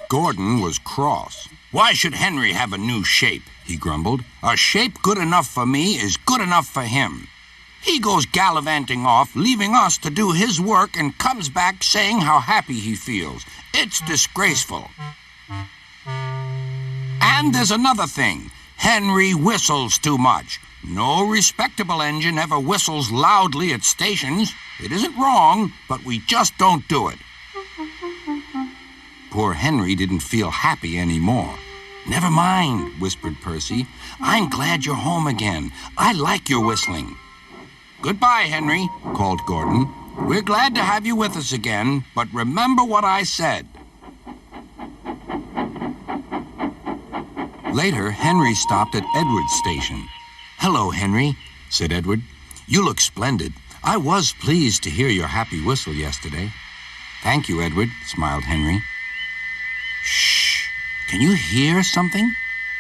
Gordon was cross. "Why should Henry have a new shape?" he grumbled. "A shape good enough for me is good enough for him. He goes gallivanting off, leaving us to do his work, and comes back saying how happy he feels. It's disgraceful. And there's another thing. Henry whistles too much. No respectable engine ever whistles loudly at stations. It isn't wrong, but we just don't do it." Poor Henry didn't feel happy anymore. "Never mind," whispered Percy. "I'm glad you're home again. I like your whistling." "Goodbye, Henry," called Gordon. "We're glad to have you with us again, but remember what I said." Later, Henry stopped at Edward's station. "Hello, Henry," said Edward. "You look splendid. I was pleased to hear your happy whistle yesterday." "Thank you, Edward," smiled Henry. "Shh! Can you hear something?"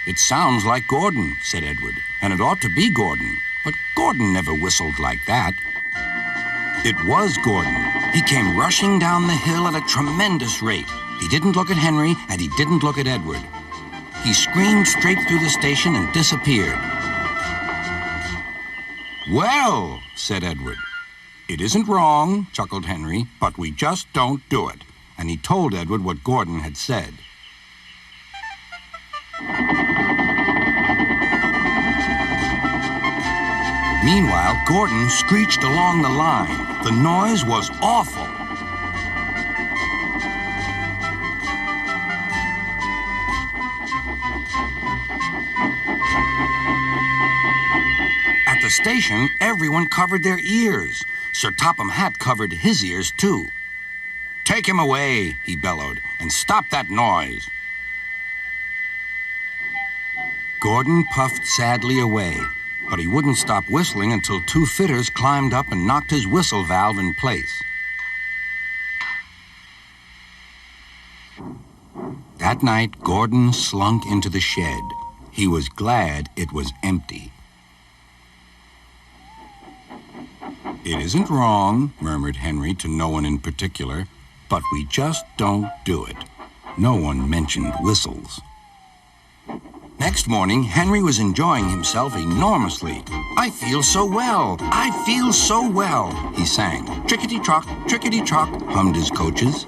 "It sounds like Gordon," said Edward, "and it ought to be Gordon. But Gordon never whistled like that." It was Gordon. He came rushing down the hill at a tremendous rate. He didn't look at Henry, and he didn't look at Edward. He screamed straight through the station and disappeared. "Well," said Edward. "It isn't wrong," chuckled Henry, "but we just don't do it." And he told Edward what Gordon had said. Meanwhile, Gordon screeched along the line. The noise was awful. At the station, everyone covered their ears. Sir Topham Hatt covered his ears, too. "Take him away," he bellowed, "and stop that noise." Gordon puffed sadly away, but he wouldn't stop whistling until two fitters climbed up and knocked his whistle valve in place. That night, Gordon slunk into the shed. He was glad it was empty. "It isn't wrong," murmured Henry to no one in particular, "but we just don't do it." No one mentioned whistles. Next morning, Henry was enjoying himself enormously. "I feel so well, I feel so well," he sang. "Trickety-trock, trickety-trock," hummed his coaches.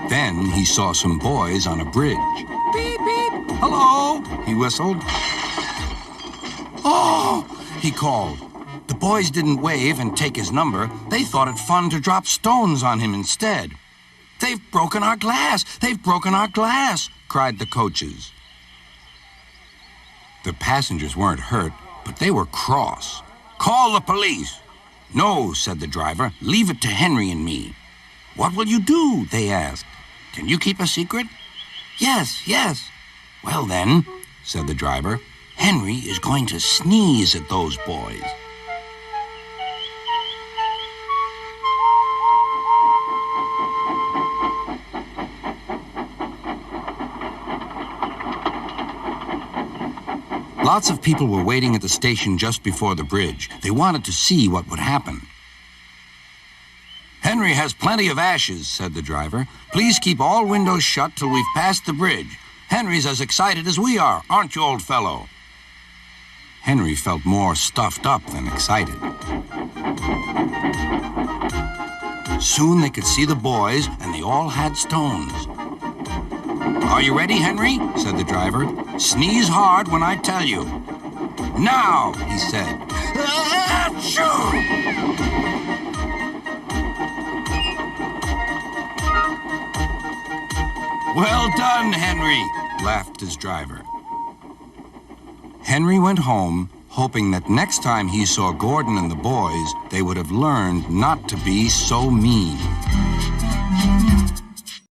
Then he saw some boys on a bridge. "Beep, beep, hello," he whistled. "Oh," he called. The boys didn't wave and take his number. They thought it fun to drop stones on him instead. "They've broken our glass! They've broken our glass!" cried the coaches. The passengers weren't hurt, but they were cross. "Call the police." "No," said the driver. "Leave it to Henry and me." "What will you do?" they asked. "Can you keep a secret?" "Yes, yes." "Well then," said the driver, "Henry is going to sneeze at those boys." Lots of people were waiting at the station just before the bridge. They wanted to see what would happen. "Henry has plenty of ashes," said the driver. "Please keep all windows shut till we've passed the bridge. Henry's as excited as we are, aren't you, old fellow?" Henry felt more stuffed up than excited. Soon they could see the boys, and they all had stones. "Are you ready, Henry?" said the driver. "Sneeze hard when I tell you." "Now," he said. Achoo! "Well done, Henry," laughed his driver. Henry went home, hoping that next time he saw Gordon and the boys, they would have learned not to be so mean.